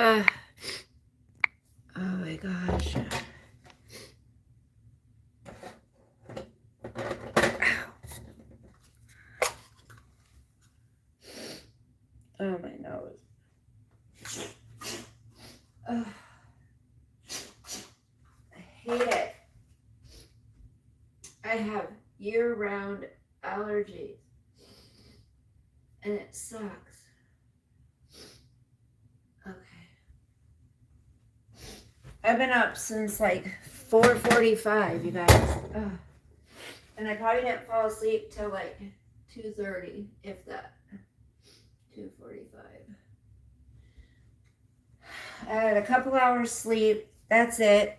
Uh, oh my gosh. Oh, my nose. Oh, I hate it. I have year-round allergies, and it sucks. Okay. I've been up since like 4:45, you guys. Ugh. And I probably didn't fall asleep till like 2:30, if that. 2:45. I had a couple hours sleep. That's it.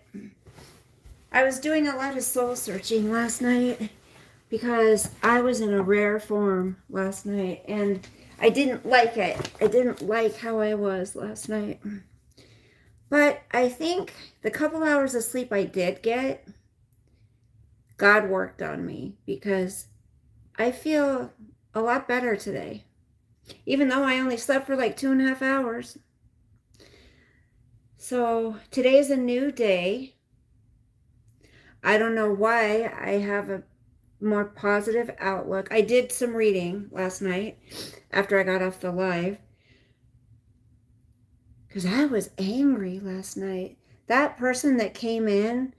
I was doing a lot of soul searching last night because I was in a rare form last night and I didn't like it. I didn't like how I was last night. But I think the couple hours of sleep I did get, God worked on me because I feel a lot better today. Even though I only slept for like 2.5 hours. So today's a new day. I don't know why I have a more positive outlook. I did some reading last night after I got off the live because I was angry last night. That person that came in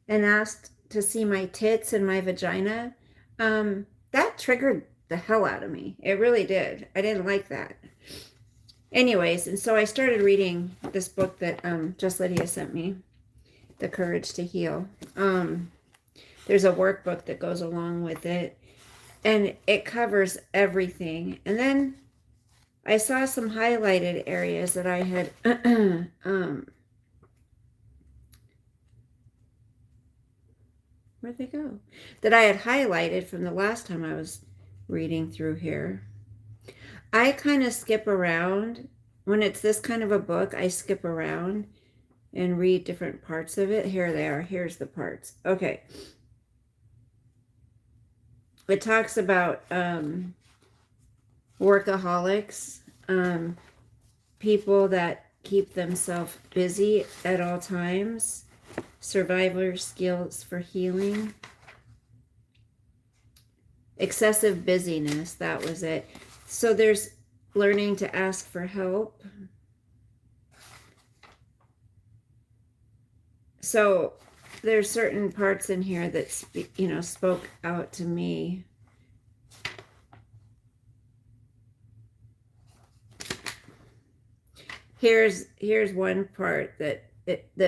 and asked to see my tits and my vagina, that triggered the hell out of me. It really did. I didn't like that. Anyways, and so I started reading this book that Just Lydia sent me, The Courage to Heal. There's a workbook that goes along with it, and it covers everything. And then I saw some highlighted areas that I had where'd they go? That I had highlighted from the last time I was reading through here. I kind of skip around. When it's this kind of a book, I skip around and read different parts of it. Here they are. Here's the parts. Okay. It talks about workaholics, people that keep themselves busy at all times, survivor skills for healing, excessive busyness, that was it. So there's learning to ask for help. So there's certain parts in here that spoke out to me. Here's one part that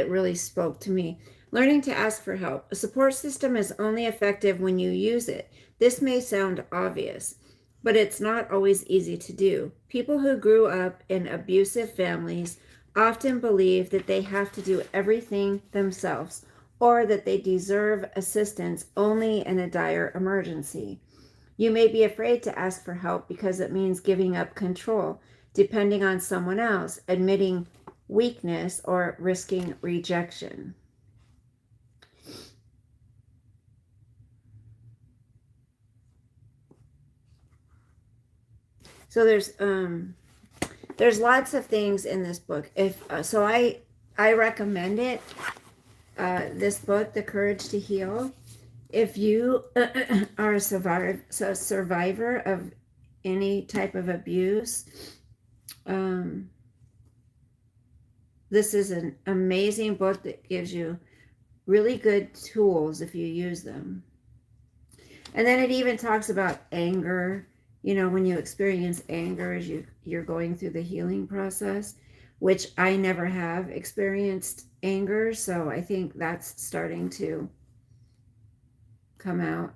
really spoke to me. Learning to ask for help. A support system is only effective when you use it. This may sound obvious, but it's not always easy to do. People who grew up in abusive families often believe that they have to do everything themselves, or that they deserve assistance only in a dire emergency. You may be afraid to ask for help because it means giving up control, depending on someone else, admitting weakness, or risking rejection. So there's lots of things in this book. I recommend it. This book, The Courage to Heal. If you are a survivor of any type of abuse, this is an amazing book that gives you really good tools if you use them. And then it even talks about anger. When you experience anger as you're going through the healing process, which I never have experienced anger, so I think that's starting to come out.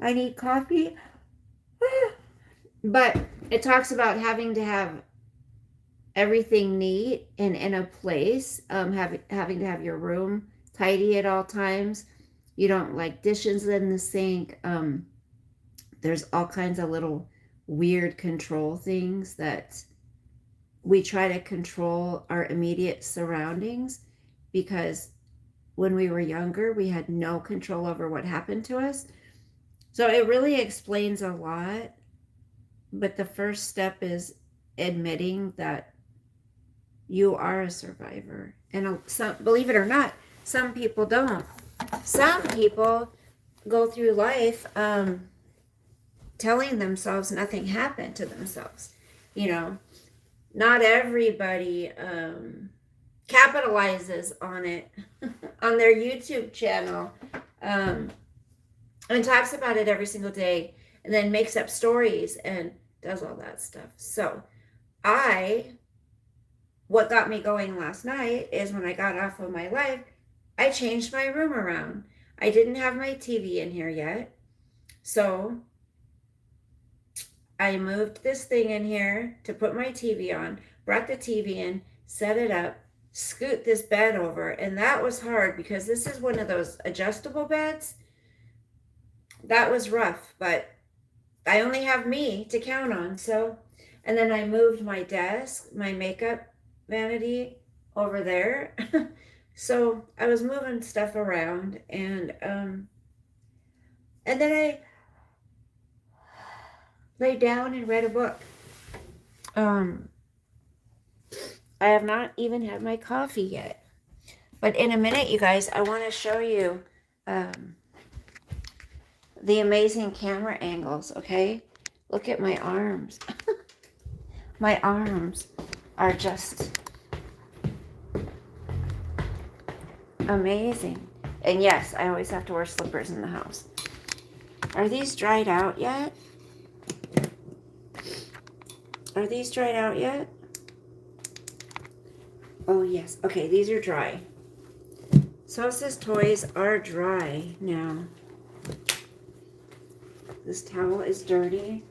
I need coffee. But it talks about having to have everything neat and in a place, having to have your room tidy at all times. You don't like dishes in the sink. There's all kinds of little weird control things that we try to control our immediate surroundings, because when we were younger, we had no control over what happened to us. So it really explains a lot. But the first step is admitting that you are a survivor. And believe it or not, some people don't. Some people go through life telling themselves nothing happened to themselves. You know, not everybody capitalizes on it on their YouTube channel and talks about it every single day and then makes up stories and does all that stuff. So what got me going last night is when I got off of my live, I changed my room around. I didn't have my TV in here yet. So I moved this thing in here to put my TV on, brought the TV in, set it up, scoot this bed over. And that was hard because this is one of those adjustable beds. That was rough, but I only have me to count on. So, and then I moved my desk, my makeup vanity over there. So I was moving stuff around and then I lay down and read a book. I have not even had my coffee yet. But in a minute, you guys, I want to show you the amazing camera angles, okay? Look at my arms. My arms are just amazing. And yes, I always have to wear slippers in the house. Are these dried out yet? Are these dried out yet? Oh, yes. Okay, these are dry. Sosa's toys are dry now. This towel is dirty.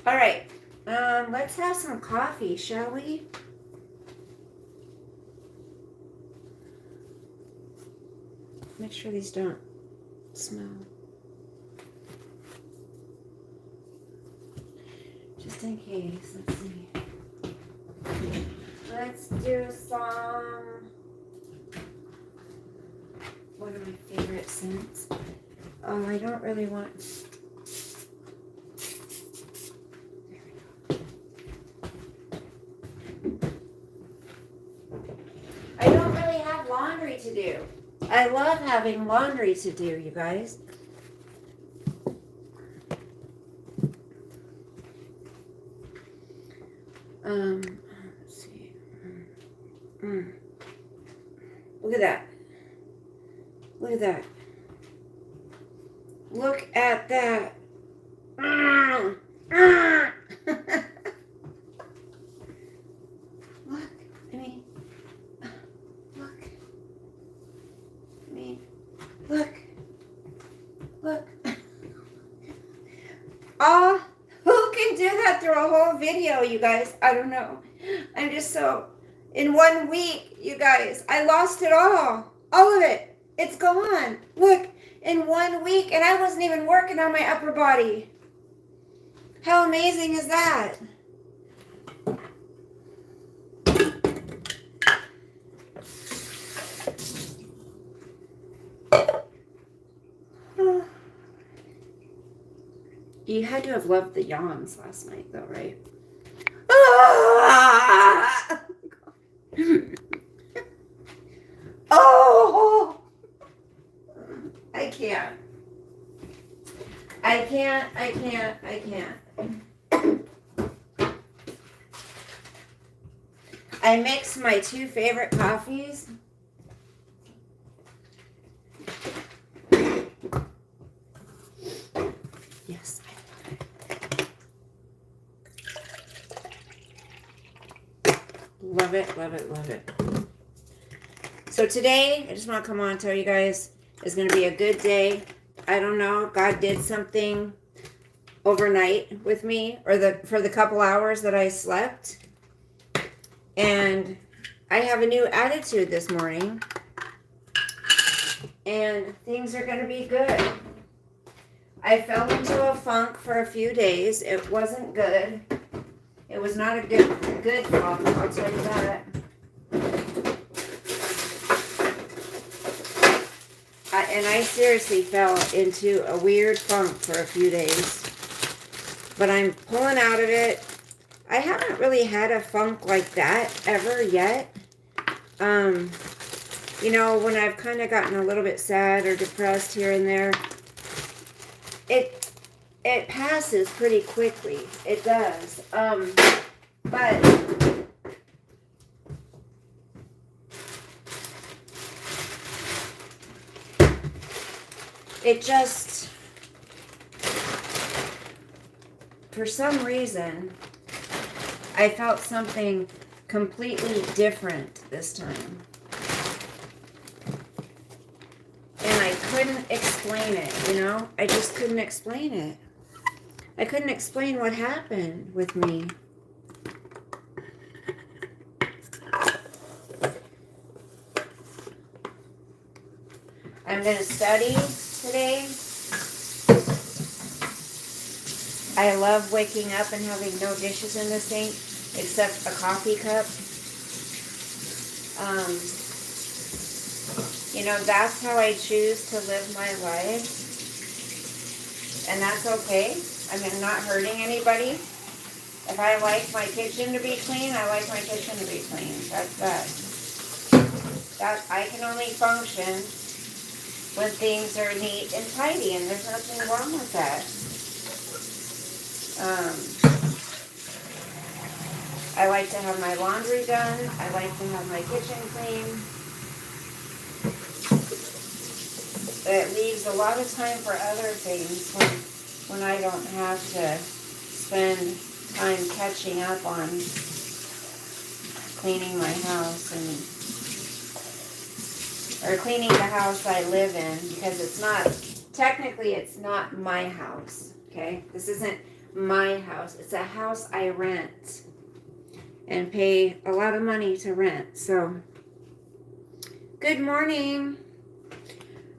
All right. Let's have some coffee, shall we? Make sure these don't smell. Just in case. Let's see. Let's do some. One of my favorite scents. Oh, I don't really want. There we go. I don't really have laundry to do. I love having laundry to do, you guys. Let's see. Look at that. Look at that. Look at that. Look. Oh, who can do that through a whole video, you guys? I don't know. I'm just so, in 1 week, you guys, I lost it all of it. It's gone. Look, in 1 week, and I wasn't even working on my upper body. How amazing is that? You had to have loved the yawns last night, though, right? Oh! I can't. I mixed my two favorite coffees. Yes, love it. Love it. So today, I just want to come on and tell you guys, it's going to be a good day. I don't know. God did something overnight with me, or for the couple hours that I slept. And I have a new attitude this morning. And things are going to be good. I fell into a funk for a few days. It wasn't good. It was not a good funk, I'll tell you that. And I seriously fell into a weird funk for a few days. But I'm pulling out of it. I haven't really had a funk like that ever yet. You know, when I've kind of gotten a little bit sad or depressed here and there, it passes pretty quickly. It does. But it just, for some reason, I felt something completely different this time. And I couldn't explain it, you know? I just couldn't explain it. I couldn't explain what happened with me. I'm going to study today. I love waking up and having no dishes in the sink except a coffee cup. You know, that's how I choose to live my life. And that's okay. I mean, I'm not hurting anybody. If I like my kitchen to be clean, I like my kitchen to be clean. That's that. That I can only function when things are neat and tidy, and there's nothing wrong with that. I like to have my laundry done. I like to have my kitchen clean. It leaves a lot of time for other things when I don't have to spend time catching up on cleaning my house or cleaning the house I live in, because technically it's not my house, okay? This isn't my house. It's a house I rent and pay a lot of money to rent. So, good morning.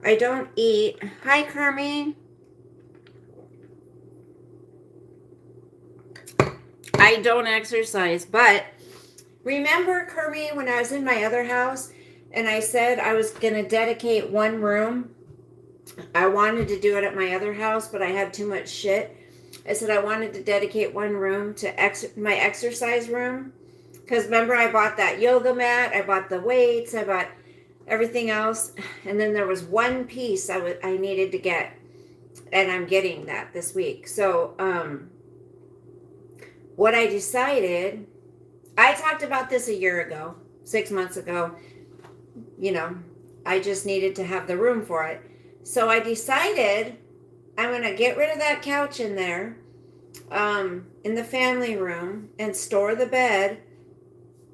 I don't eat. Hi, Kermie. I don't exercise, but remember, Kermie, when I was in my other house and I said I was going to dedicate one room? I wanted to do it at my other house, but I had too much shit. I said I wanted to dedicate one room to my exercise room. Because remember, I bought that yoga mat, I bought the weights, I bought everything else. And then there was one piece I needed to get. And I'm getting that this week. So, what I decided, I talked about this a year ago, 6 months ago. You know, I just needed to have the room for it. So I decided I'm going to get rid of that couch in there, in the family room, and store the bed.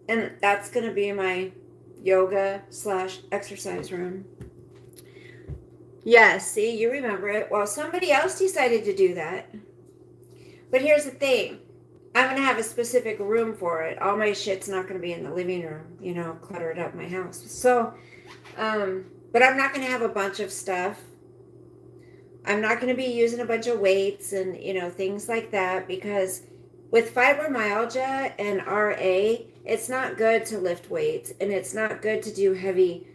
And that's going to be my yoga/exercise room. Yes, see, you remember it. Well, somebody else decided to do that. But here's the thing. I'm going to have a specific room for it. All my shit's not going to be in the living room, you know, cluttered up my house. So, but I'm not going to have a bunch of stuff. I'm not going to be using a bunch of weights and, you know, things like that, because with fibromyalgia and RA, it's not good to lift weights, and it's not good to do heavy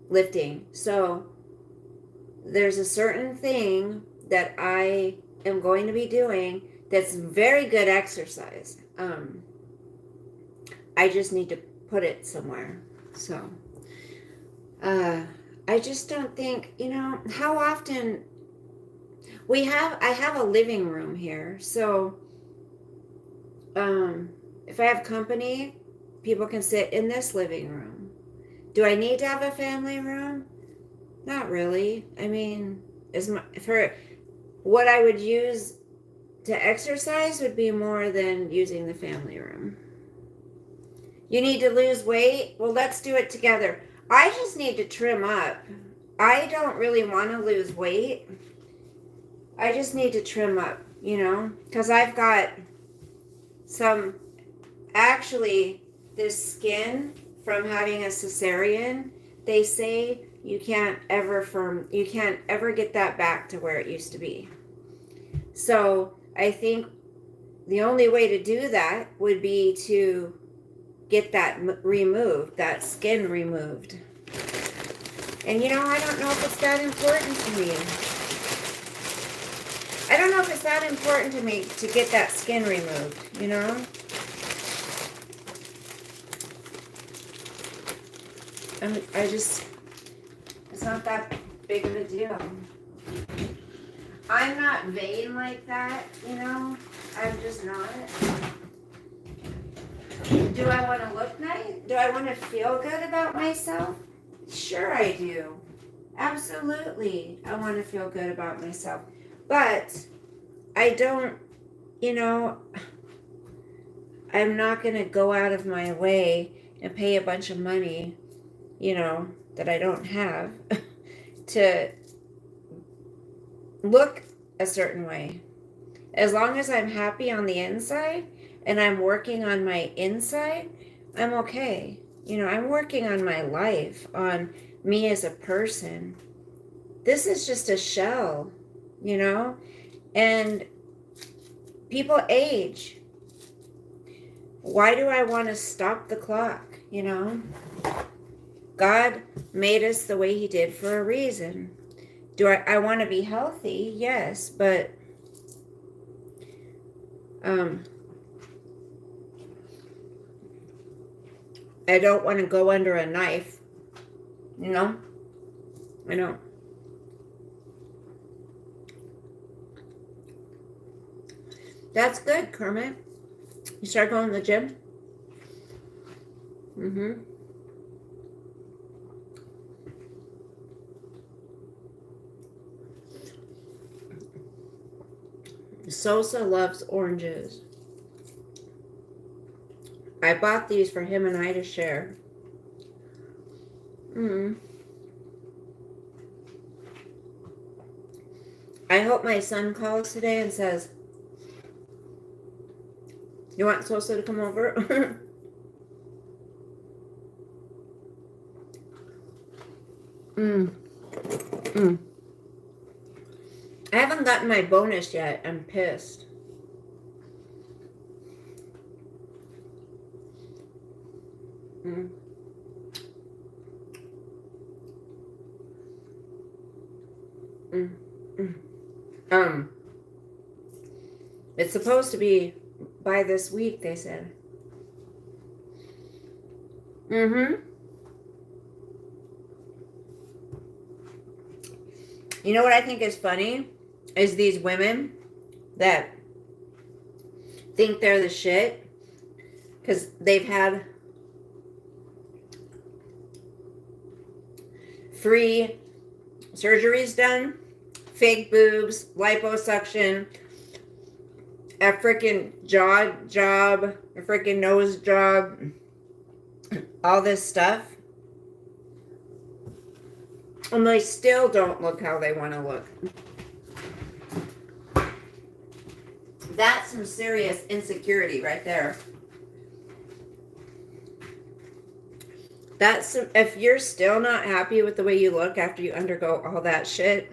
lifting. So there's a certain thing that I am going to be doing that's very good exercise. I just need to put it somewhere. So I just don't think, you know, how often I have a living room here. So if I have company, people can sit in this living room. Do I need to have a family room? Not really. I mean, for what I would use to exercise would be more than using the family room. You need to lose weight? Well, let's do it together. I just need to trim up. I don't really want to lose weight. I just need to trim up, you know, because I've got this skin from having a cesarean. They say you can't ever get that back to where it used to be. So I think the only way to do that would be to get that removed, that skin removed. And I don't know if it's that important to me. I don't know if it's that important to me to get that skin removed. It's not that big of a deal. I'm not vain like that, I'm just not. Do I want to look nice? Do I want to feel good about myself? Sure I do. Absolutely. I want to feel good about myself. But I don't, I'm not going to go out of my way and pay a bunch of money, that I don't have to look a certain way. As long as I'm happy on the inside and I'm working on my inside, I'm okay. I'm working on my life, on me as a person. This is just a shell, and people age. Why do I want to stop the clock, God made us the way he did for a reason. Do I want to be healthy? Yes, but I don't want to go under a knife. I don't. That's good, Kermit. You start going to the gym? Sosa loves oranges. I bought these for him and I to share. I hope my son calls today and says, "You want Sosa to come over?" I haven't gotten my bonus yet. I'm pissed. It's supposed to be by this week, they said. You know what I think is funny? Is these women that think they're the shit because they've had free surgeries done, fake boobs, liposuction, a freaking jaw job, a freaking nose job, all this stuff. And they still don't look how they want to look. That's some serious insecurity right there. If you're still not happy with the way you look after you undergo all that shit,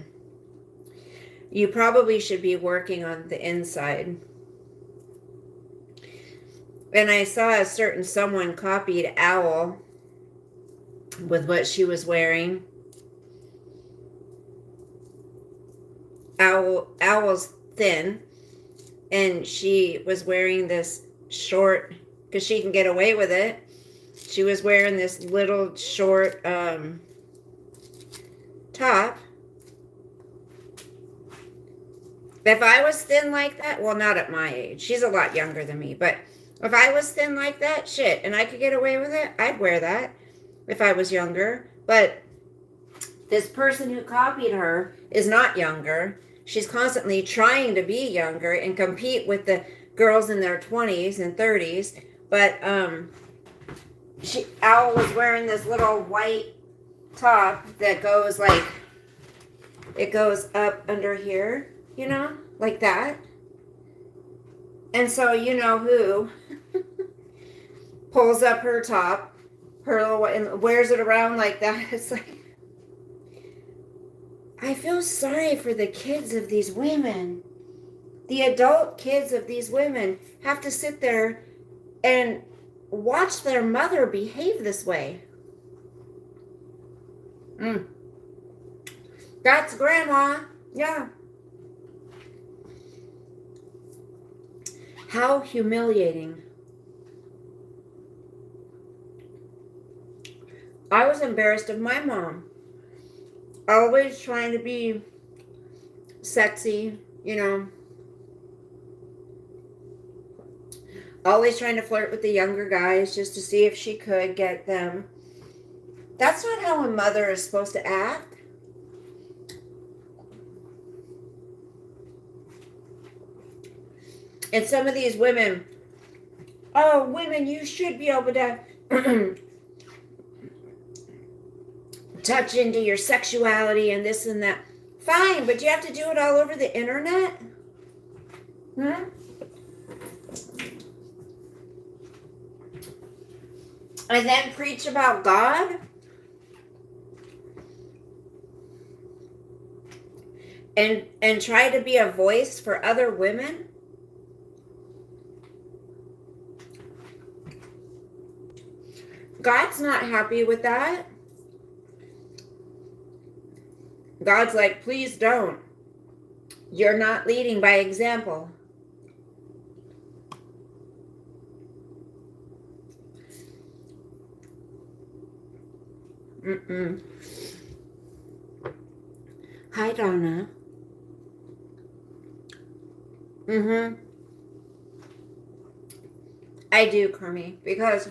you probably should be working on the inside. And I saw a certain someone copied Owl with what she was wearing. Owl's thin, and she was wearing this short, because she can get away with it. She was wearing this little short top. If I was thin like that, well, not at my age. She's a lot younger than me, but if I was thin like that, shit, and I could get away with it, I'd wear that if I was younger. But this person who copied her is not younger. She's constantly trying to be younger and compete with the girls in their 20s and 30s. But Owl was wearing this little white top that goes like, it goes up under here, like that. And so you know who pulls up her top, her little, and wears it around like that. It's like, I feel sorry for the kids of these women. The adult kids of these women have to sit there and watch their mother behave this way. That's grandma. Yeah. How humiliating. I was embarrassed of my mom. Always trying to be sexy, you know. Always trying to flirt with the younger guys just to see if she could get them. That's not how a mother is supposed to act. And some of these women, oh, women, you should be able to touch into your sexuality and this and that. Fine, but you have to do it all over the internet? Hmm? And then preach about God? And try to be a voice for other women? God's not happy with that. God's like, please don't. You're not leading by example. Hi, Donna. I do, Kermie, because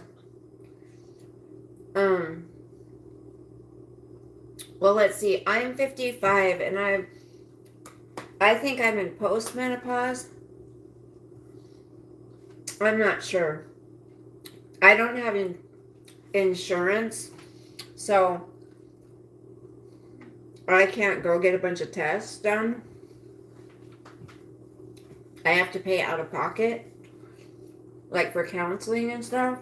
well, let's see. I'm 55 and I think I'm in postmenopause. I'm not sure. I don't have insurance, so I can't go get a bunch of tests done. I have to pay out of pocket, like for counseling and stuff.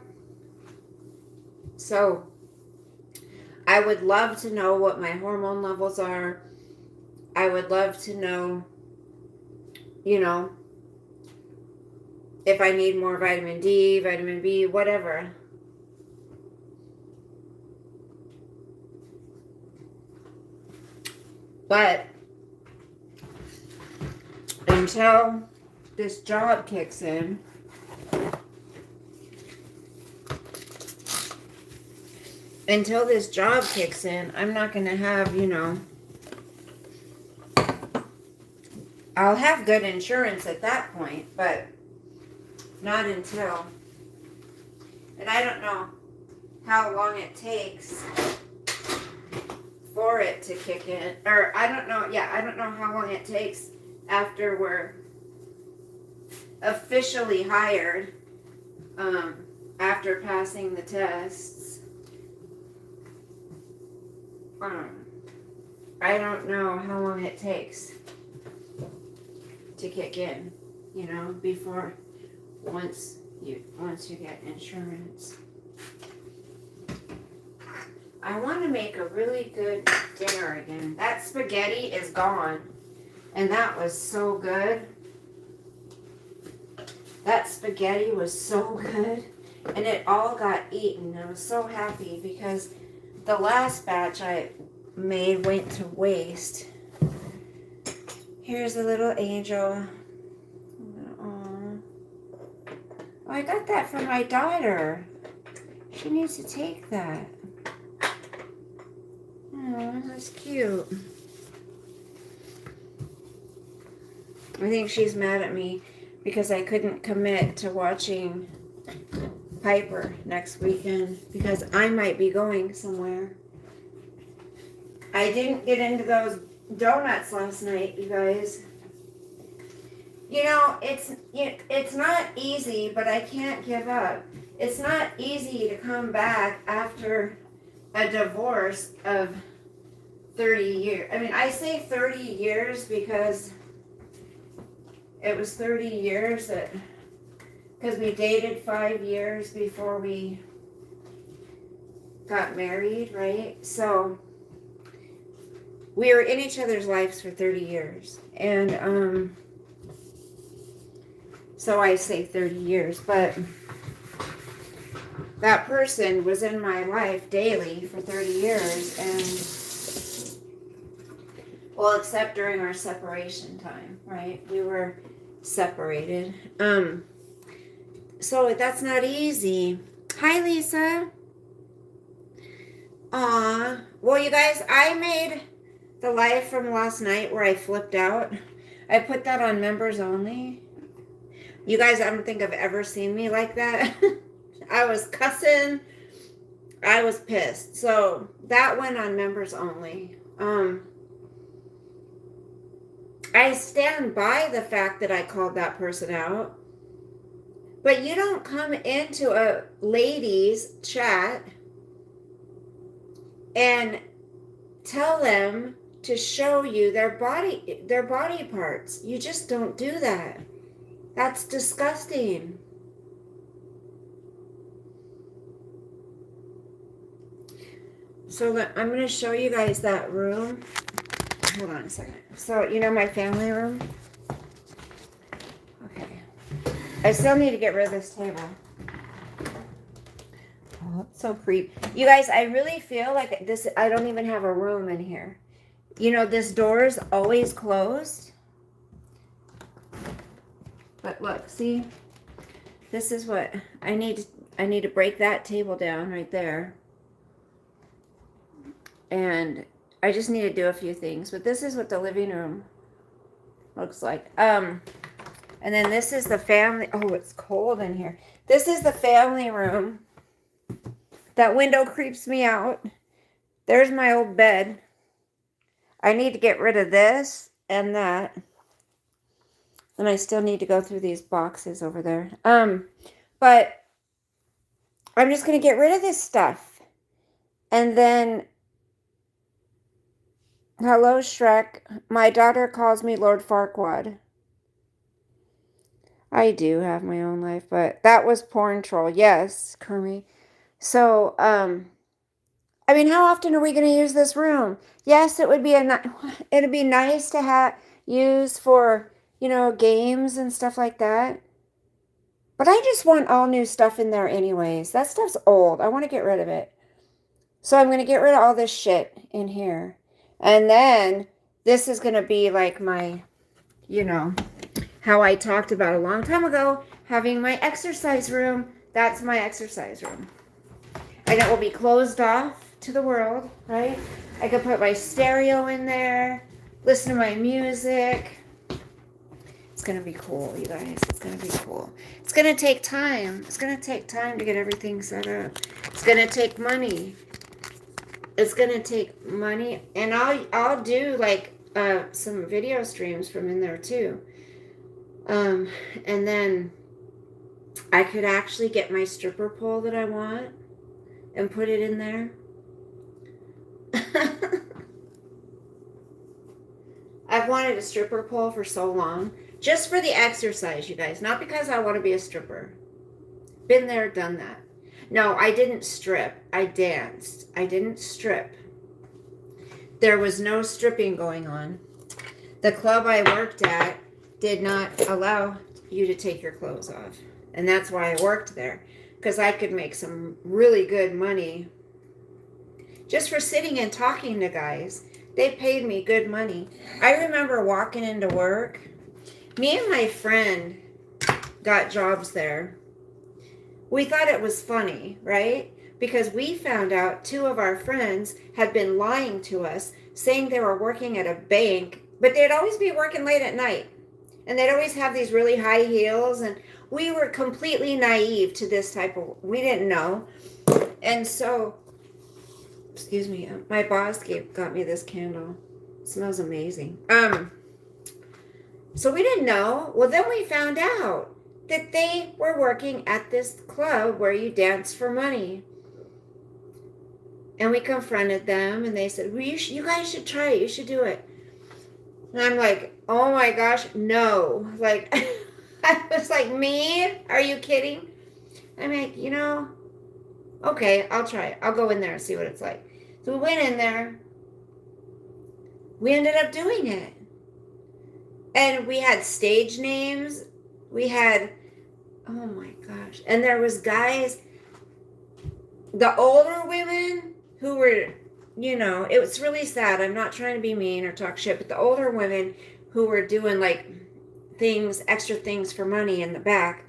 So I would love to know what my hormone levels are. I would love to know, if I need more vitamin D, vitamin B, whatever. But until this job kicks in, I'm not going to have, I'll have good insurance at that point, but not until. And I don't know how long it takes for it to kick in. Or I don't know how long it takes after we're officially hired, after passing the tests. I don't know how long it takes to kick in, before once you get insurance. I want to make a really good dinner again. That spaghetti is gone, and that was so good. That spaghetti was so good, and it all got eaten. I was so happy because the last batch I made went to waste. Here's a little angel. Oh, I got that from my daughter. She needs to take that. Oh, that's cute. I think she's mad at me because I couldn't commit to watching Piper next weekend because I might be going somewhere. I didn't get into those donuts last night, you guys. It's not easy, but I can't give up. It's not easy to come back after a divorce of 30 years. I mean, I say 30 years because it was 30 years because we dated 5 years before we got married, right? So we were in each other's lives for 30 years. And so I say 30 years, but that person was in my life daily for 30 years, and Well, except during our separation time, right? We were separated. So that's not easy. Hi, Lisa. Aw. Well, you guys, I made the live from last night where I flipped out. I put that on members only. You guys, I don't think I've ever seen me like that. I was cussing. I was pissed. So that went on members only. I stand by the fact that I called that person out. But you don't come into a ladies chat and tell them to show you their body parts. You just don't do that. That's disgusting. So I'm going to show you guys that room. Hold on a second. So, you know my family room? Okay. I still need to get rid of this table. Oh, it's so creepy. You guys, I really feel like this, I don't even have a room in here. You know, this door is always closed. But look, see? This is what I need to break that table down right there. And I just need to do a few things. But this is what the living room looks like. And then this is the family. Oh, it's cold in here. This is the family room. That window creeps me out. There's my old bed. I need to get rid of this and that. And I still need to go through these boxes over there. But I'm just going to get rid of this stuff. And then, hello, Shrek. My daughter calls me Lord Farquaad. I do have my own life, but that was porn troll. Yes, Kermie. So, I mean, how often are we going to use this room? Yes, it'd be nice to use for, games and stuff like that. But I just want all new stuff in there anyways. That stuff's old. I want to get rid of it. So I'm going to get rid of all this shit in here. And then this is going to be like my, how I talked about a long time ago, having my exercise room. That's my exercise room. And it will be closed off to the world, right? I could put my stereo in there, listen to my music. It's going to be cool, you guys. It's going to be cool. It's going to take time. It's going to take time to get everything set up. It's going to take money. It's going to take money. And I'll do like some video streams from in there too. And then I could actually get my stripper pole that I want and put it in there. I've wanted a stripper pole for so long. Just for the exercise, you guys. Not because I want to be a stripper. Been there, done that. No, I didn't strip. I danced. I didn't strip. There was no stripping going on. The club I worked at did not allow you to take your clothes off. And that's why I worked there. Because I could make some really good money just for sitting and talking to guys. They paid me good money. I remember walking into work. Me and my friend got jobs there. We thought it was funny, right? Because we found out 2 of our friends had been lying to us, saying they were working at a bank, but they'd always be working late at night. And they'd always have these really high heels. And we were completely naive to this type of, we didn't know. And so, excuse me, my boss got me this candle. It smells amazing. So we didn't know. Well, then we found out that they were working at this club where you dance for money. And we confronted them and they said, well, you guys should try it. You should do it. And I'm like, oh my gosh, no. Like, I was like, me? Are you kidding? I'm like, okay, I'll try it. I'll go in there and see what it's like. So we went in there. We ended up doing it. And we had stage names. We had, oh my gosh. And there was guys, the older women who were it was really sad. I'm not trying to be mean or talk shit, but the older women who were doing like extra things for money in the back,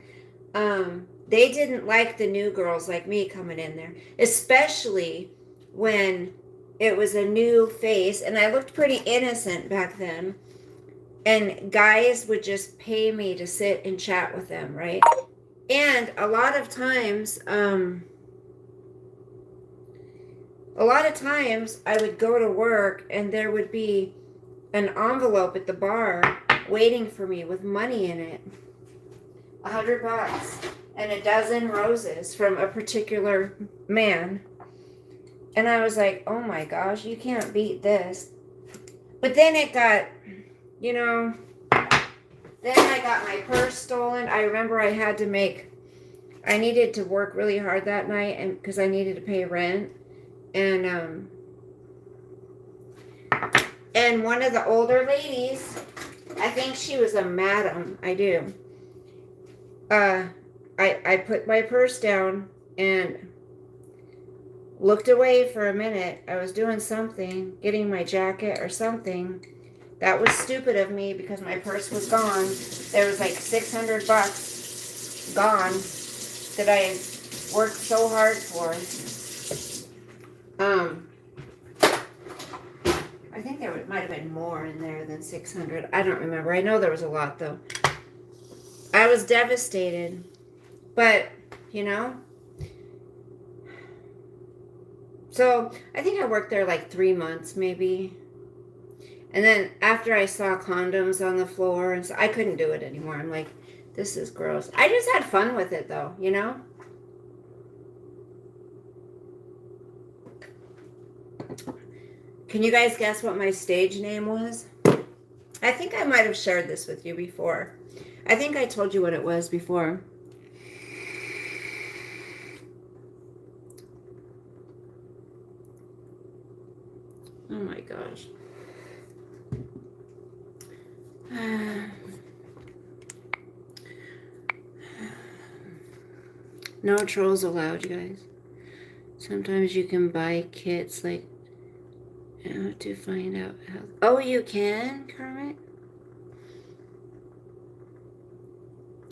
they didn't like the new girls like me coming in there, especially when it was a new face and I looked pretty innocent back then. And guys would just pay me to sit and chat with them, right? And a lot of times I would go to work and there would be an envelope at the bar waiting for me with money in it. $100 and a dozen roses from a particular man. And I was like, oh my gosh, you can't beat this. But then it got, then I got my purse stolen. I remember I needed to work really hard that night and because I needed to pay rent. And one of the older ladies, I think she was a madam, I do. I put my purse down and looked away for a minute. I was doing something, getting my jacket or something. That was stupid of me because my purse was gone. There was like $600 gone that I worked so hard for. I think there might have been more in there than 600. I don't remember. I know there was a lot though. I was devastated. But, so I think I worked there like 3 months maybe. And then after I saw condoms on the floor, and so I couldn't do it anymore. I'm like, this is gross. I just had fun with it though, Can you guys guess what my stage name was? I think I might have shared this with you before. I think I told you what it was before. Oh my gosh. No trolls allowed, you guys. Sometimes you can buy kits like how to find out how. Oh, you can, Kermit?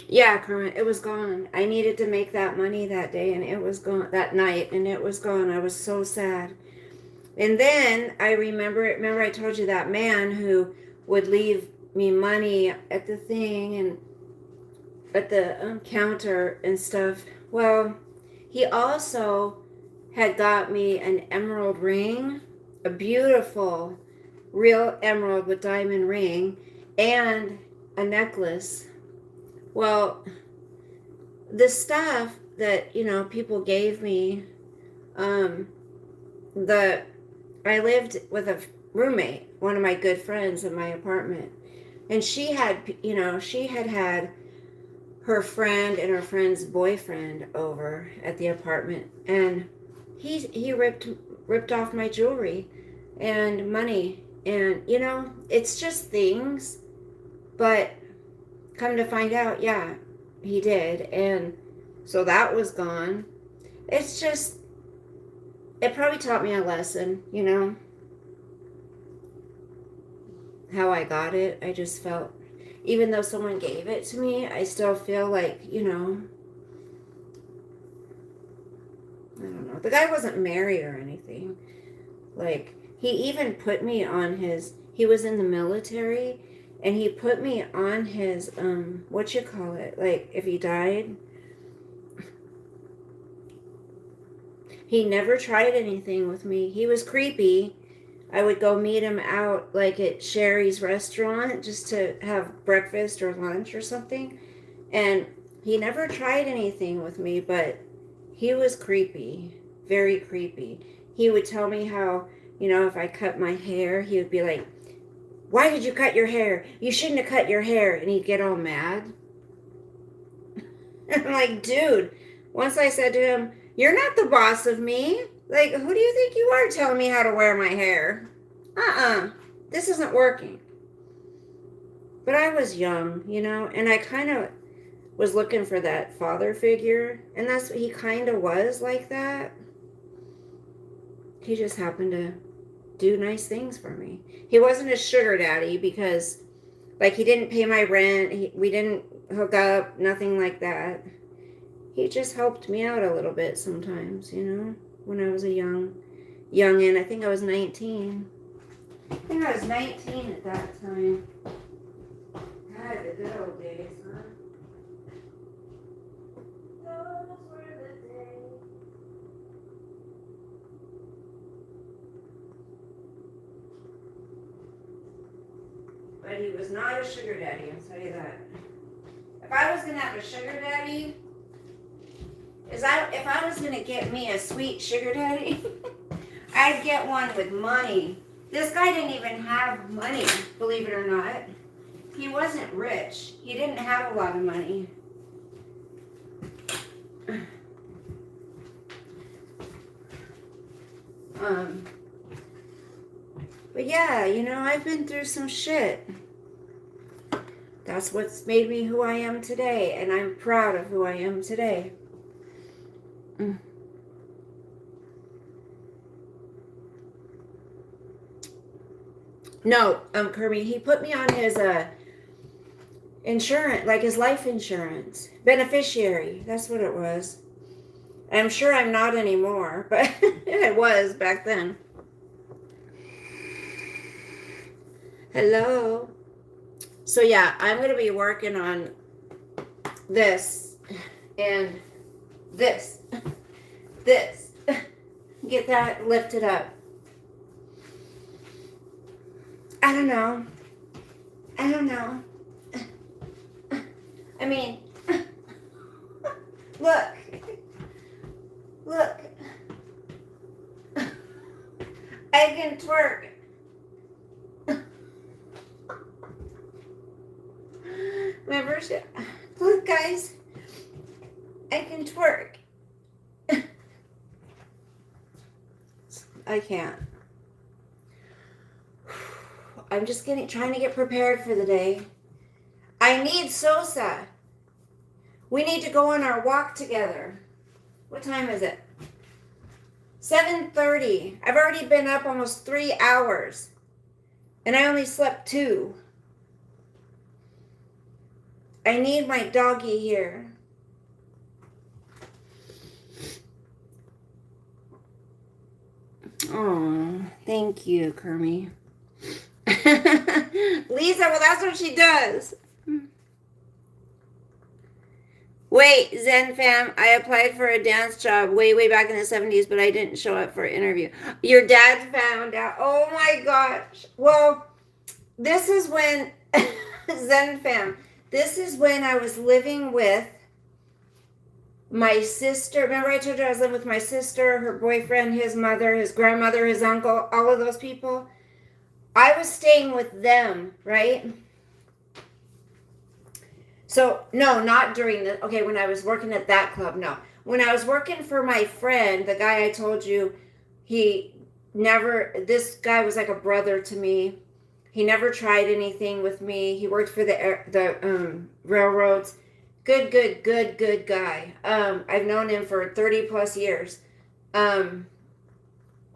Yeah, Kermit, it was gone. I needed to make that money that day and it was gone that night and it was gone. I was so sad. And then I remember I told you that man who would leave me money at the thing and at the counter and stuff. Well, he also had got me an emerald ring, a beautiful real emerald with diamond ring, and a necklace. Well, the stuff that, people gave me, I lived with a roommate, one of my good friends in my apartment. And she had had her friend and her friend's boyfriend over at the apartment. And he ripped off my jewelry and money. And, it's just things. But come to find out, yeah, he did. And so that was gone. It's just, it probably taught me a lesson, how I got it. I just felt, even though someone gave it to me, I still feel like, I don't know. The guy wasn't married or anything. Like, he even put me on he was in the military, and he put me on his, like, if he died. He never tried anything with me. He was creepy. I would go meet him out, like, at Sherry's restaurant just to have breakfast or lunch or something. And he never tried anything with me, but he was creepy. Very creepy. He would tell me how, if I cut my hair, he would be like, why did you cut your hair? You shouldn't have cut your hair. And he'd get all mad. I'm like, dude, once I said to him, you're not the boss of me. Like, who do you think you are telling me how to wear my hair? This isn't working. But I was young, and I kind of was looking for that father figure. And that's what he kind of was like that. He just happened to do nice things for me. He wasn't a sugar daddy because, like, he didn't pay my rent. We didn't hook up, nothing like that. He just helped me out a little bit sometimes, when I was a youngin'. I think I was 19. I think I was 19 at that time. God, the good old days, huh? Those were the days. But he was not a sugar daddy, I'll tell you that. If I was going to have a sugar daddy, if I was going to get me a sweet sugar daddy, I'd get one with money. This guy didn't even have money, believe it or not. He wasn't rich. He didn't have a lot of money. But yeah, I've been through some shit. That's what's made me who I am today, and I'm proud of who I am today. No, Kirby, he put me on his insurance, like his life insurance. Beneficiary, that's what it was. I'm sure I'm not anymore, but I was back then. Hello. So yeah, I'm going to be working on this and this. Get that lifted up. I don't know. I mean, look. I can twerk. Remember, look, guys. I can twerk. I can't. I'm just trying to get prepared for the day. I need Sosa. We need to go on our walk together. What time is it? 7:30. I've already been up almost 3 hours. And I only slept 2. I need my doggy here. Oh, thank you, Kermie. Lisa, well, that's what she does. Wait, Zen fam, I applied for a dance job way back in the 70s, but I didn't show up for an interview. Your dad found out. Oh my gosh. Well, this is when, Zen fam, this is when I was living with my sister. Remember I told you I was living with my sister, her boyfriend, his mother, his grandmother, his uncle, all of those people? I was staying with them, right? So, no, not during when I was working at that club, no. When I was working for my friend, the guy I told you, this guy was like a brother to me. He never tried anything with me. He worked for the railroads. Good guy. I've known him for 30 plus years.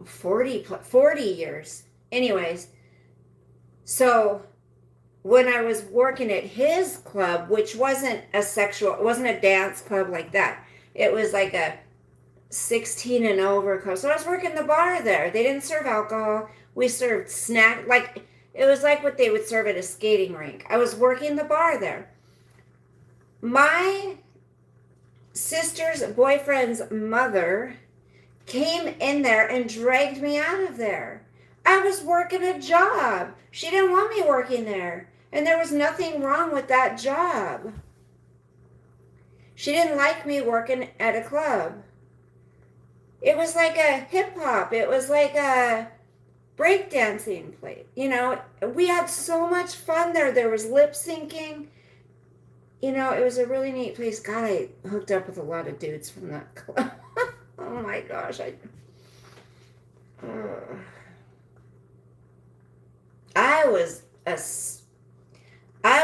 40 years. Anyways, so when I was working at his club, which wasn't it wasn't a dance club like that. It was like a 16 and over club. So I was working the bar there. They didn't serve alcohol. We served snack, it was like what they would serve at a skating rink. I was working the bar there. My sister's boyfriend's mother came in there and dragged me out of there. I was working a job. She didn't want me working there. And there was nothing wrong with that job. She didn't like me working at a club. It was like a hip hop. It was like a breakdancing place. We had so much fun there. There was lip syncing. It was a really neat place. God, I hooked up with a lot of dudes from that club. Oh my gosh. I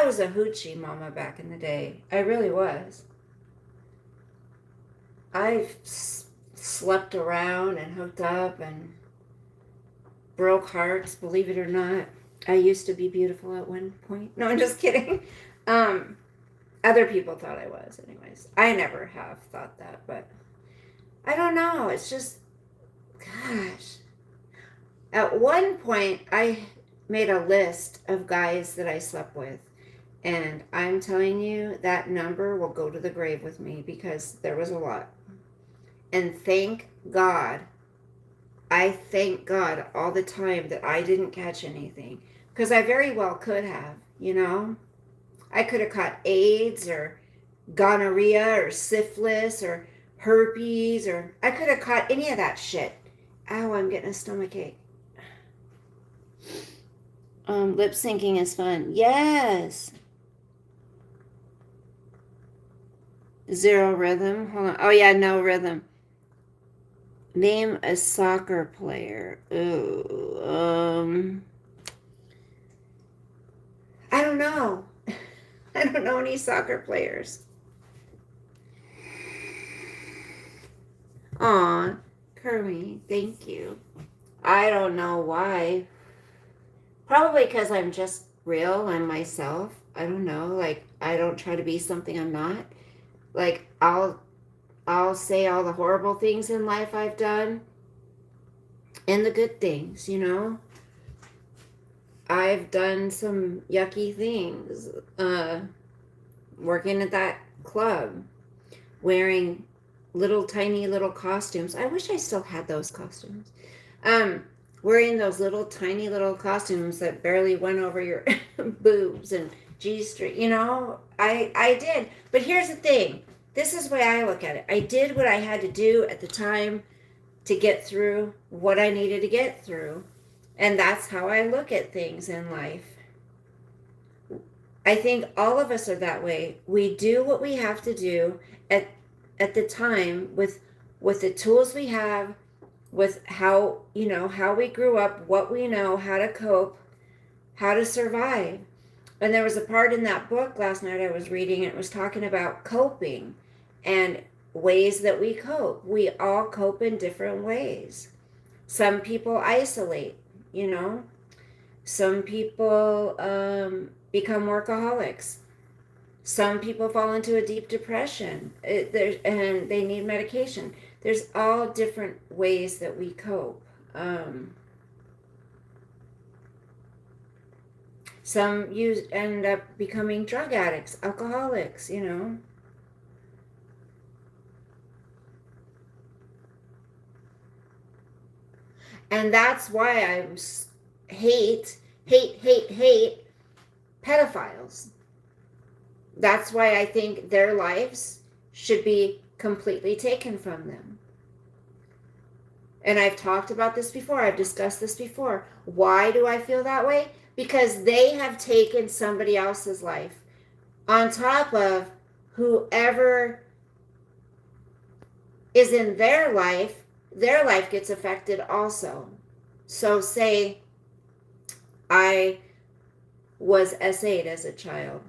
was a hoochie mama back in the day. I really was. I slept around and hooked up, and broke hearts, believe it or not. I used to be beautiful at one point. No, I'm just kidding. Other people thought I was, anyways. I never have thought that, but I don't know. It's just, gosh. At one point, I made a list of guys that I slept with. And I'm telling you, that number will go to the grave with me because there was a lot. And thank God, I thank God all the time that I didn't catch anything. Because I very well could have, you know. I could have caught AIDS or gonorrhea or syphilis or herpes, or I could have caught any of that shit. Ow, I'm getting a stomachache. Lip syncing is fun. Yes. Zero rhythm. Hold on. Oh yeah, no rhythm. Name a soccer player. Ooh. I don't know. I don't know any soccer players. Aw, Kermie, thank you. I don't know why. Probably because I'm just real. I'm myself. I don't know. Like, I don't try to be something I'm not. Like, I'll say all the horrible things in life I've done and the good things, you know. I've done some yucky things. Working at that club, wearing tiny little costumes. I wish I still had those costumes. Wearing those tiny little costumes that barely went over your boobs and G-string. You know, I did. But here's the thing. This is the way I look at it. I did what I had to do at the time to get through what I needed to get through. And that's how I look at things in life. I think all of us are that way. We do what we have to do at the time with the tools we have, with how we grew up, what we know, how to cope, how to survive. And there was a part in that book last night I was reading, it was talking about coping and ways that we cope. We all cope in different ways. Some people isolate, you know. Some people become workaholics. Some people fall into a deep depression and they need medication. There's all different ways that we cope. Some end up becoming drug addicts, alcoholics, you know. And that's why I hate pedophiles. That's why I think their lives should be completely taken from them. And I've talked about this before. I've discussed this before. Why do I feel that way? Because they have taken somebody else's life on top of whoever is in their life gets affected also. So say I was SA'd as a child.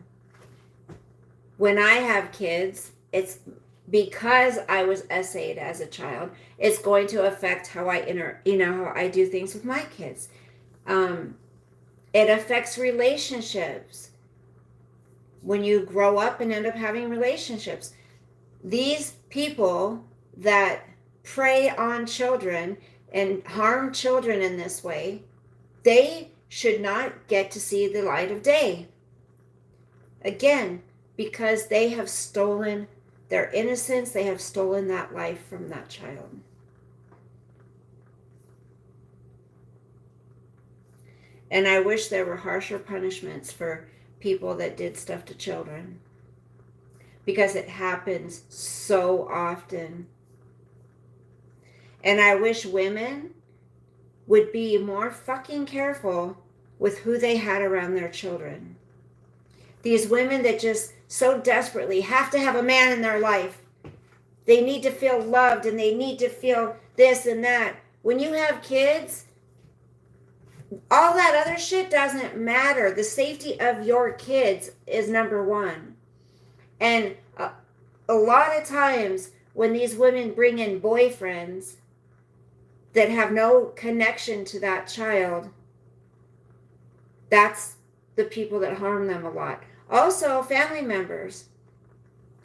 When I have kids, it's because I was SA'd as a child, it's going to affect how I how I do things with my kids. It affects relationships. When you grow up and end up having relationships, these people that prey on children and harm children in this way, they should not get to see the light of day. Again, because they have stolen their innocence, they have stolen that life from that child. And I wish there were harsher punishments for people that did stuff to children, because it happens so often. And I wish women would be more fucking careful with who they had around their children. These women that just so desperately have to have a man in their life. They need to feel loved and they need to feel this and that. When you have kids, all that other shit doesn't matter. The safety of your kids is number one. And a lot of times when these women bring in boyfriends, that have no connection to that child, that's the people that harm them a lot. Also, family members.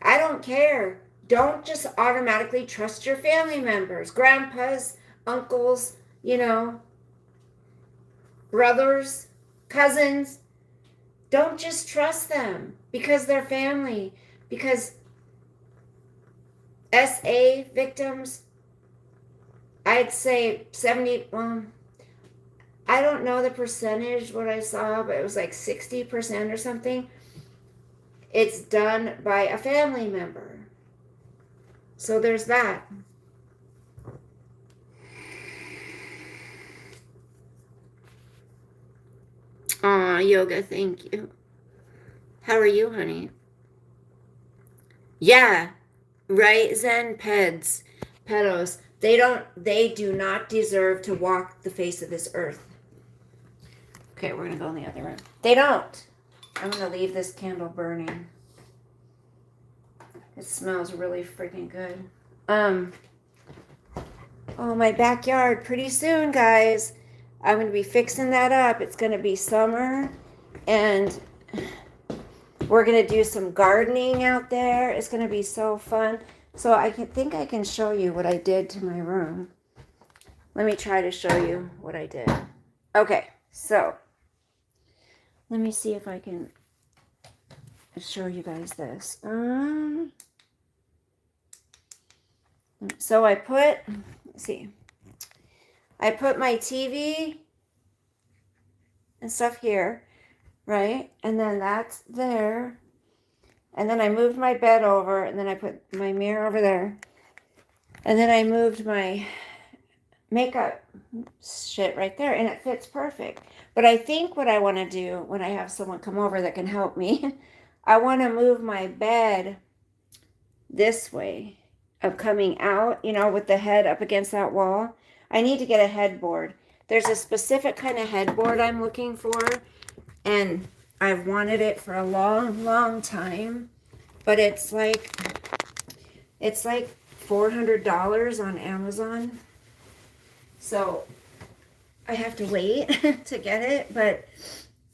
I don't care. Don't just automatically trust your family members, grandpas, uncles, brothers, cousins. Don't just trust them because they're family. Because SA victims, I'd say 70, I don't know the percentage, what I saw, but it was like 60% or something. It's done by a family member. So there's that. Aw, Yoga, thank you. How are you, honey? Yeah, right, Zen pedos. They do not deserve to walk the face of this earth. Okay, we're gonna go in the other room. They don't. I'm gonna leave this candle burning. It smells really freaking good. Oh, my backyard pretty soon, guys. I'm gonna be fixing that up. It's gonna be summer, and we're gonna do some gardening out there. It's gonna be so fun. So I think I can show you what I did to my room. Let me try to show you what I did. Okay, so let me see if I can show you guys this. So I put my TV and stuff here, right? And then that's there. And then I moved my bed over, and then I put my mirror over there. And then I moved my makeup shit right there, and it fits perfect. But I think what I want to do when I have someone come over that can help me, I want to move my bed this way of coming out, with the head up against that wall. I need to get a headboard. There's a specific kind of headboard I'm looking for, and I've wanted it for a long, long time, but it's like $400 on Amazon. So I have to wait to get it, but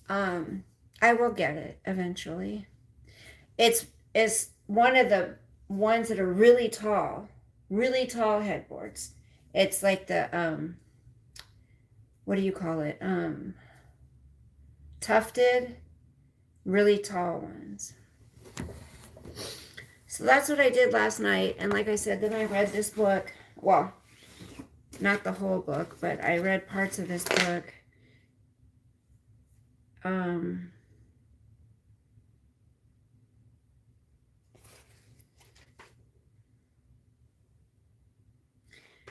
I will get it eventually. It's one of the ones that are really tall headboards. It's like the what do you call it? Tufted, really tall ones. So that's what I did last night. And like I said, then I read this book. Well, not the whole book, but I read parts of this book.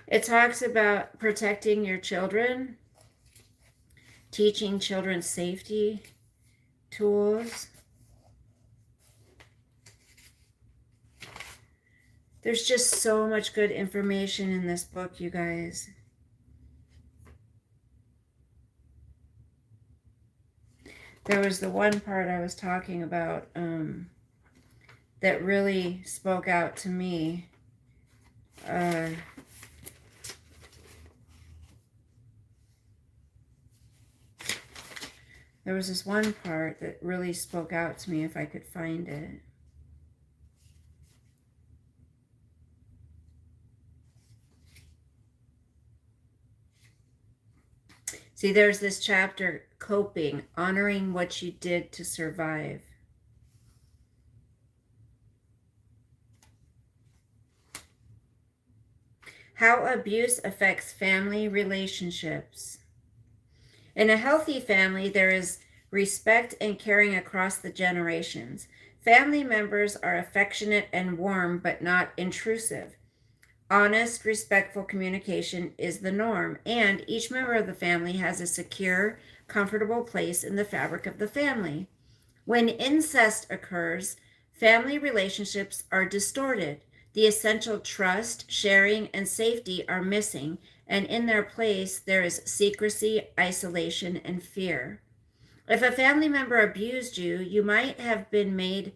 It talks about protecting your children, teaching children safety tools. There's just so much good information in this book, you guys. There was the one part I was talking about that really spoke out to me. There was this one part that really spoke out to me, if I could find it. See, there's this chapter, Coping, honoring what you did to survive. How abuse affects family relationships. In a healthy family, there is respect and caring across the generations. Family members are affectionate and warm, but not intrusive. Honest, respectful communication is the norm, and each member of the family has a secure, comfortable place in the fabric of the family. When incest occurs, family relationships are distorted. The essential trust, sharing, and safety are missing, and in their place, there is secrecy, isolation, and fear. If a family member abused you, you might have been made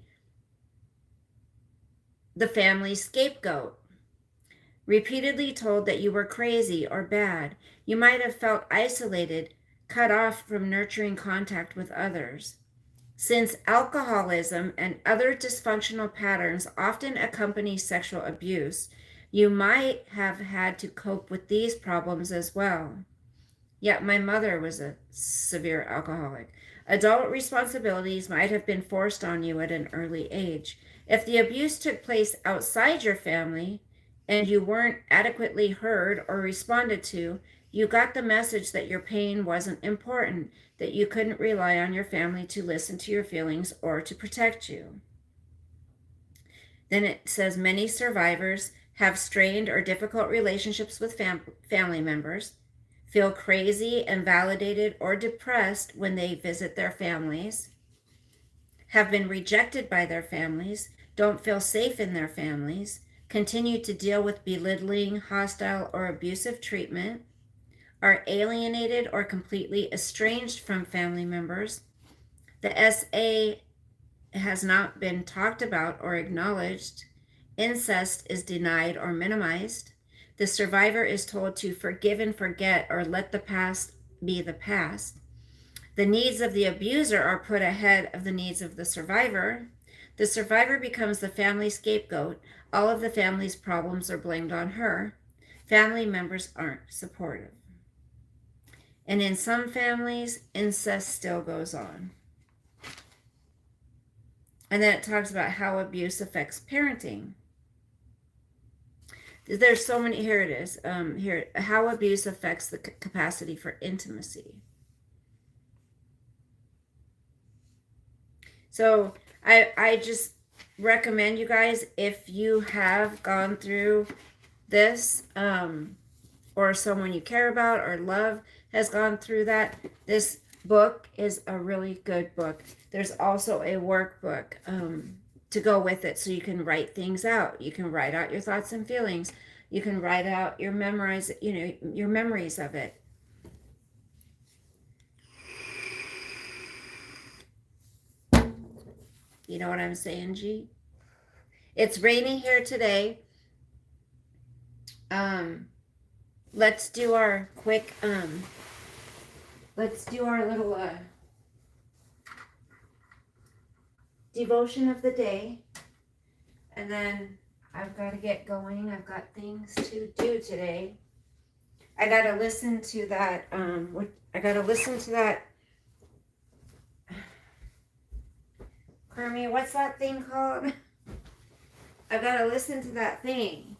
the family scapegoat. repeatedly told that you were crazy or bad. You might have felt isolated, cut off from nurturing contact with others. Since alcoholism and other dysfunctional patterns often accompany sexual abuse, you might have had to cope with these problems as well. Yet my mother was a severe alcoholic. Adult responsibilities might have been forced on you at an early age. If the abuse took place outside your family and you weren't adequately heard or responded to, you got the message that your pain wasn't important, that you couldn't rely on your family to listen to your feelings or to protect you. Then it says many survivors have strained or difficult relationships with family members, feel crazy, invalidated, or depressed when they visit their families, have been rejected by their families, don't feel safe in their families, continue to deal with belittling, hostile, or abusive treatment, are alienated or completely estranged from family members. The SA has not been talked about or acknowledged. Incest is denied or minimized. The survivor is told to forgive and forget or let the past be the past. The needs of the abuser are put ahead of the needs of the survivor. The survivor becomes the family scapegoat. All of the family's problems are blamed on her. Family members aren't supportive. And in some families, incest still goes on. And then it talks about how abuse affects parenting. There's so many, here it is, here, how abuse affects the capacity for intimacy. So I just recommend you guys, if you have gone through this, or someone you care about or love has gone through that, this book is a really good book. There's also a workbook to go with it, so you can write things out. You can write out your thoughts and feelings. You can write out your memories of it. You know what I'm saying, G? It's raining here today. Let's do our quick, let's do our little devotion of the day. And then I've got to get going. I've got things to do today. I got to listen to that, Kermie, what's that thing called? I've got to listen to that thing.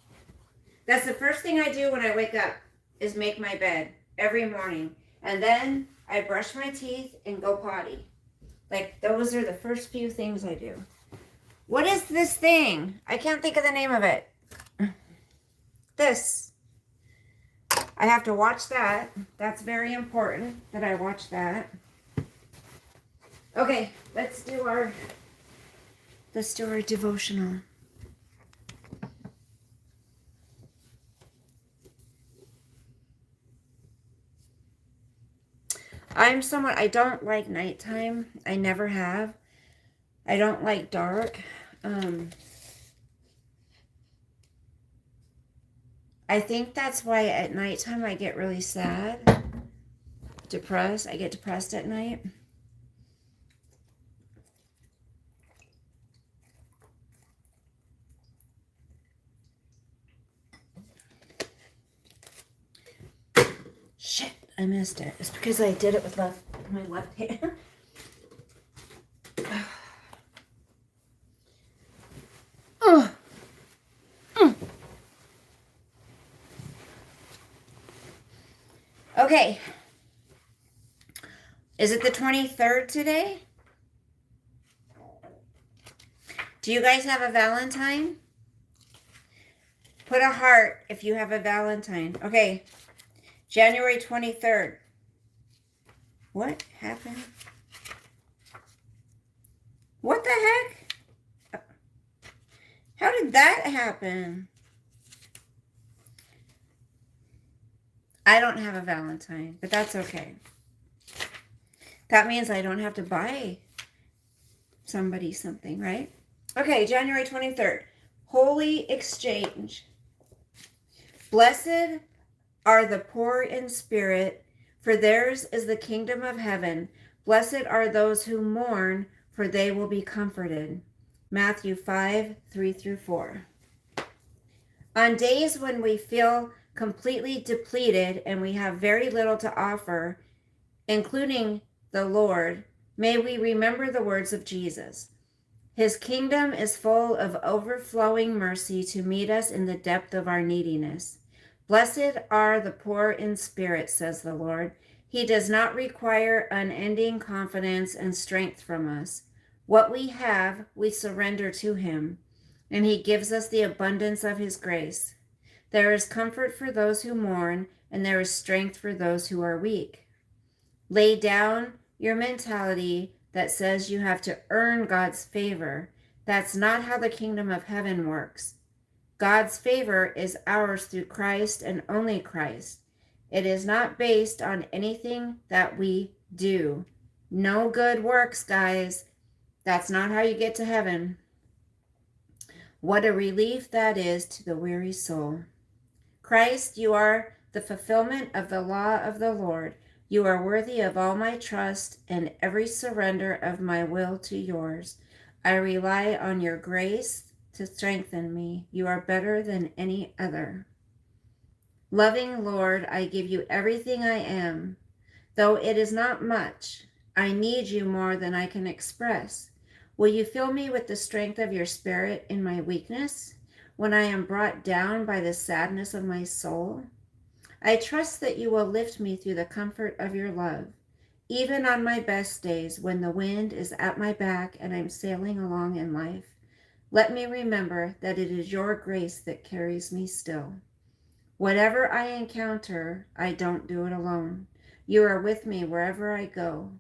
That's the first thing I do when I wake up, is make my bed every morning. And then I brush my teeth and go potty. Like, those are the first few things I do. What is this thing? I can't think of the name of it. This. I have to watch that. That's very important that I watch that. Okay, let's do our devotional. I don't like nighttime. I never have. I don't like dark. I think that's why at nighttime I get really sad, depressed. I get depressed at night. Shit, I missed it. It's because I did it with my left hand. Okay. Is it the 23rd today? Do you guys have a Valentine? Put a heart if you have a Valentine. Okay. January 23rd. What happened? What the heck? How did that happen? I don't have a Valentine, but that's okay. That means I don't have to buy somebody something, right? Okay, January 23rd. Holy Exchange. Blessed are the poor in spirit, for theirs is the kingdom of heaven. Blessed are those who mourn, for they will be comforted. Matthew 5:3-4. On days when we feel completely depleted and we have very little to offer, including the Lord, may we remember the words of Jesus. His kingdom is full of overflowing mercy to meet us in the depth of our neediness. Blessed are the poor in spirit, says the Lord. He does not require unending confidence and strength from us. What we have, we surrender to him, and he gives us the abundance of his grace. There is comfort for those who mourn, and there is strength for those who are weak. Lay down your mentality that says you have to earn God's favor. That's not how the kingdom of heaven works. God's favor is ours through Christ and only Christ. It is not based on anything that we do. No good works, guys. That's not how you get to heaven. What a relief that is to the weary soul. Christ, you are the fulfillment of the law of the Lord. You are worthy of all my trust and every surrender of my will to yours. I rely on your grace to strengthen me. You are better than any other. Loving Lord, I give you everything I am. Though it is not much, I need you more than I can express. Will you fill me with the strength of your spirit in my weakness, when I am brought down by the sadness of my soul? I trust that you will lift me through the comfort of your love, even on my best days when the wind is at my back and I'm sailing along in life. Let me remember that it is your grace that carries me still. Whatever I encounter, I don't do it alone. You are with me wherever I go,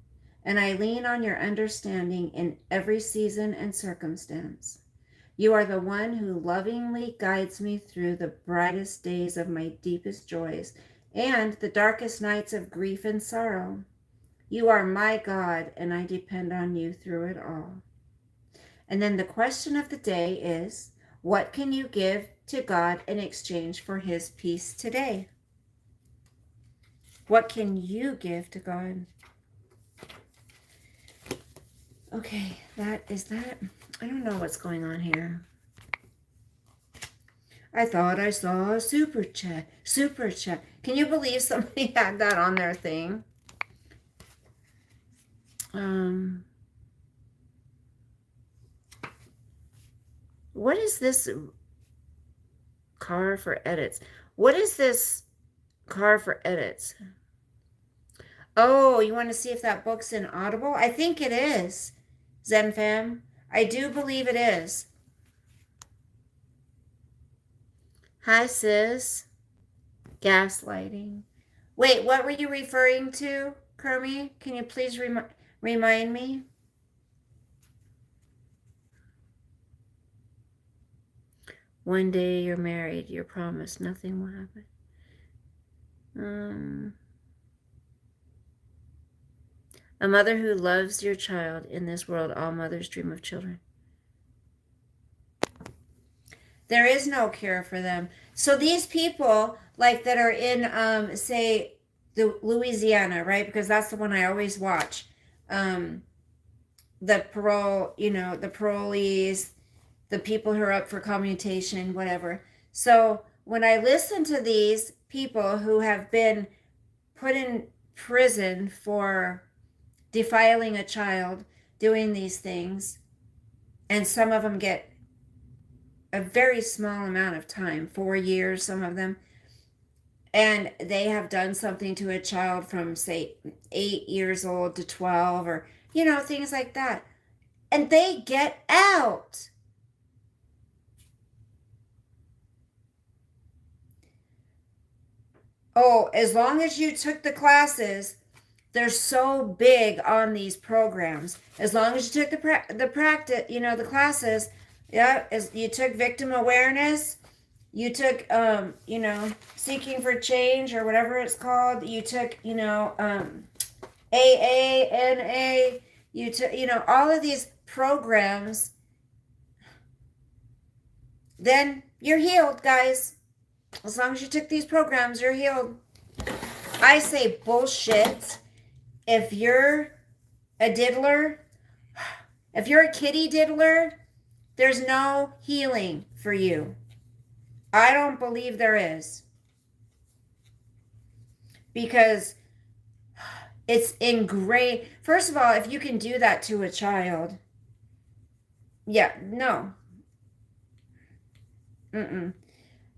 and I lean on your understanding in every season and circumstance. You are the one who lovingly guides me through the brightest days of my deepest joys and the darkest nights of grief and sorrow. You are my God, and I depend on you through it all. And then the question of the day is, what can you give to God in exchange for his peace today? What can you give to God? Okay, that is that. I don't know what's going on here. I thought I saw a super chat. Super chat. Can you believe somebody had that on their thing? What is this car for edits? What is this car for edits? Oh, you want to see if that book's in Audible? I think it is, ZenFam. I do believe it is. Hi, sis. Gaslighting. Wait, what were you referring to, Kermie? Can you please remind me? One day you're married, you're promised nothing will happen. A mother who loves your child. In this world, all mothers dream of children. There is no cure for them. So these people, like that are in, say, the Louisiana, right? Because that's the one I always watch. The parole, the parolees, the people who are up for commutation, whatever. So when I listen to these people who have been put in prison for defiling a child, doing these things, and some of them get a very small amount of time, 4 years, some of them, and they have done something to a child from, say, 8 years old to 12, or, things like that. And they get out. Oh, as long as you took the classes, they're so big on these programs. As long as you took the practice, the classes, yeah, as you took victim awareness, you took, seeking for change or whatever it's called. You took, AA, NA, you took, all of these programs, then you're healed, guys. As long as you took these programs, you're healed. I say bullshit. If you're a diddler, if you're a kitty diddler, there's no healing for you. I don't believe there is. Because it's ingrained. First of all, if you can do that to a child, yeah, no. Mm-mm.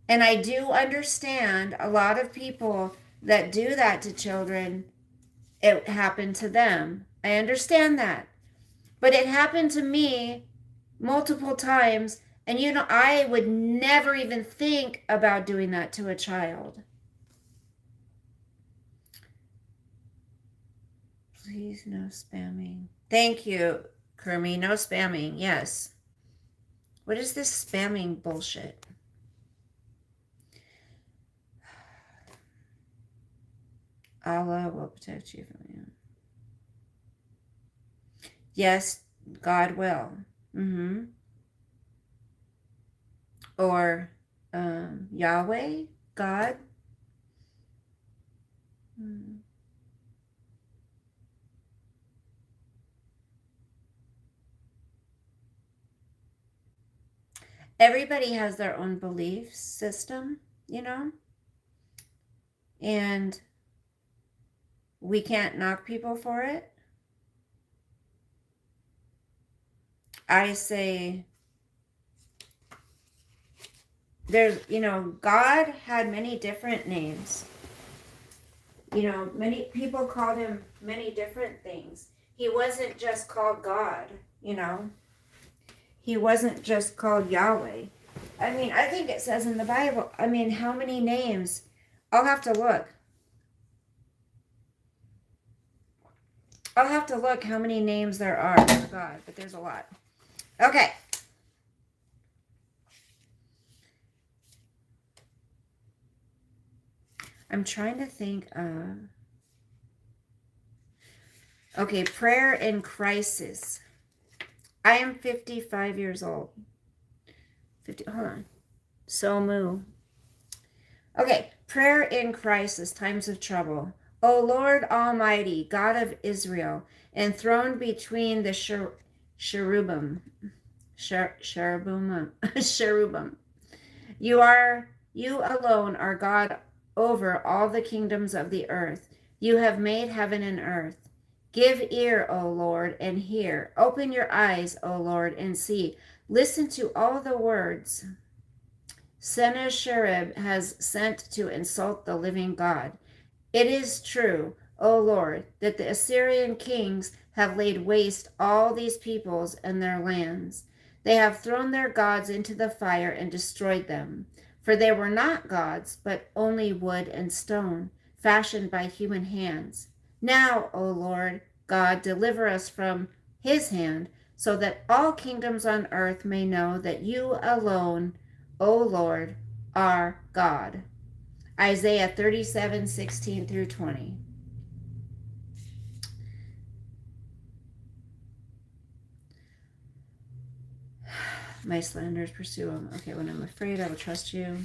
And I do understand a lot of people that do that to children, it happened to them. I understand that. But it happened to me multiple times. And I would never even think about doing that to a child. Please, no spamming. Thank you, Kermie. No spamming. Yes. What is this spamming bullshit? Allah will protect you from you. Yes, God will. Mm-hmm. Or Yahweh, God. Mm. Everybody has their own belief system, and we can't knock people for it. I say there's, God had many different names. Many people called him many different things. He wasn't just called God, He wasn't just called Yahweh. I think it says in the Bible, how many names? I'll have to look. I'll have to look how many names there are for God, but there's a lot. Okay. I'm trying to think of... Okay, prayer in crisis. I am 55 years old. Hold on. So moo. Okay, prayer in crisis, times of trouble. O Lord Almighty, God of Israel, enthroned between the cherubim. You alone are God over all the kingdoms of the earth. You have made heaven and earth. Give ear, O Lord, and hear. Open your eyes, O Lord, and see. Listen to all the words Sennacherib has sent to insult the living God. It is true, O Lord, that the Assyrian kings have laid waste all these peoples and their lands. They have thrown their gods into the fire and destroyed them. For they were not gods, but only wood and stone, fashioned by human hands. Now, O Lord, God, deliver us from his hand, so that all kingdoms on earth may know that you alone, O Lord, are God. Isaiah 37:16 through 20. My slanders pursue him. Okay, when I'm afraid, I will trust you.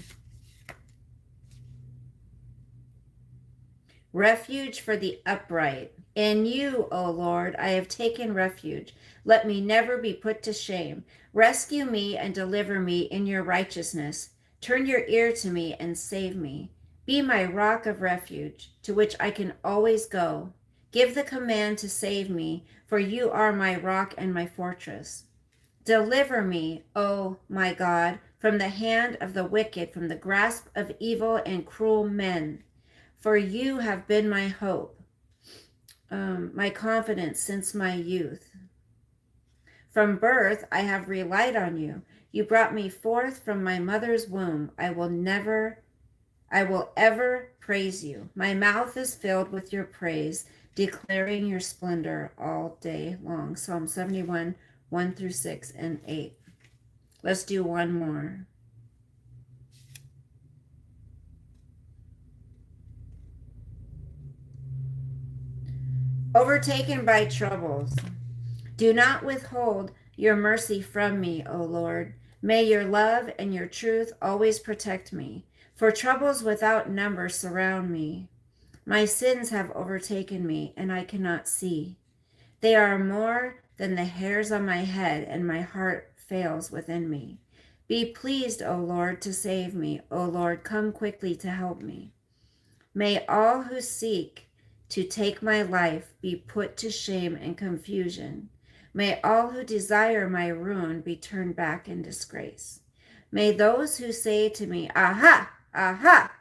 Refuge for the upright. In you, O Lord, I have taken refuge. Let me never be put to shame. Rescue me and deliver me in your righteousness. Turn your ear to me and save me. Be my rock of refuge, to which I can always go. Give the command to save me, for you are my rock and my fortress. Deliver me, O my God, from the hand of the wicked, from the grasp of evil and cruel men. For you have been my hope, my confidence since my youth. From birth I have relied on you. You brought me forth from my mother's womb. I will ever praise you. My mouth is filled with your praise, declaring your splendor all day long. Psalm 71, 1 through 6 and 8. Let's do one more. Overtaken by troubles. Do not withhold your mercy from me, O Lord. May your love and your truth always protect me. For troubles without number surround me. My sins have overtaken me, and I cannot see. They are more than the hairs on my head, and my heart fails within me. Be pleased, O Lord, to save me. O Lord, come quickly to help me. May all who seek to take my life be put to shame and confusion. May all who desire my ruin be turned back in disgrace. May those who say to me, Aha, aha,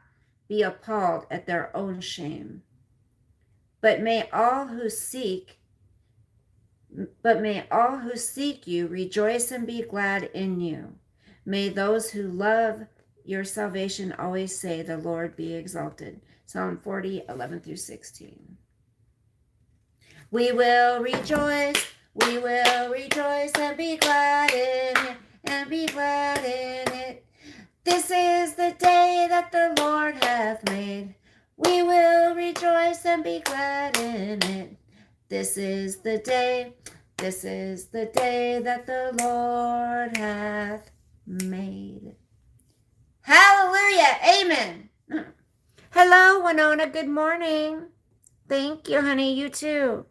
be appalled at their own shame. But may all who seek you rejoice and be glad in you. May those who love your salvation always say, the Lord be exalted. Psalm 40, 11 through 16. We will rejoice and be glad in it, and be glad in it. This is the day that the Lord hath made. We will rejoice and be glad in it. This is the day that the Lord hath made. Hallelujah. Amen. Hello, Winona. Good morning. Thank you, honey. You too.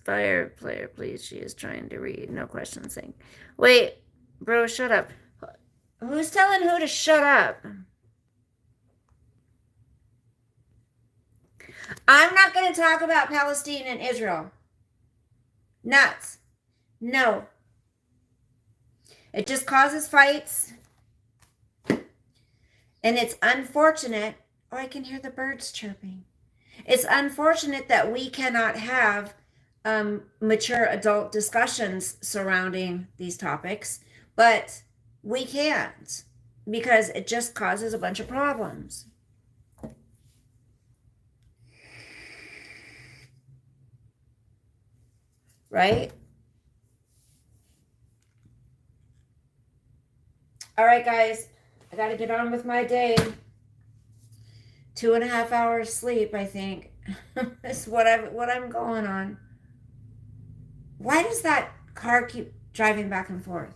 Fire player, please. She is trying to read. No questions. Saying, wait, bro, shut up. Who's telling who to shut up? I'm not going to talk about Palestine and Israel. Nuts. No. It just causes fights. And it's unfortunate. Oh, I can hear the birds chirping. It's unfortunate that we cannot have mature adult discussions surrounding these topics, but we can't because it just causes a bunch of problems. Right? All right, guys, I got to get on with my day. 2.5 hours sleep, I think. That's what I'm going on. Why does that car keep driving back and forth?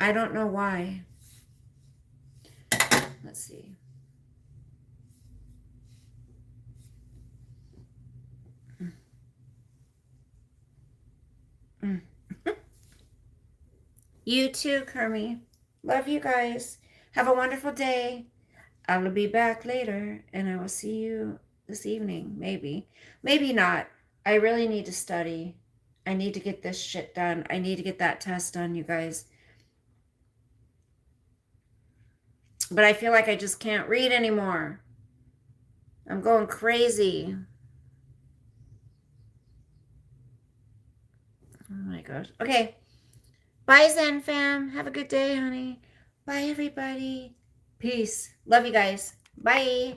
I don't know why. Let's see. You too, Kermie. Love you guys. Have a wonderful day. I will be back later, and I will see you this evening. Maybe. Maybe not. I really need to study. I need to get this shit done. I need to get that test done, you guys. But I feel like I just can't read anymore. I'm going crazy. Oh my gosh. Okay. Bye, Zen fam. Have a good day, honey. Bye, everybody. Peace. Love you guys. Bye.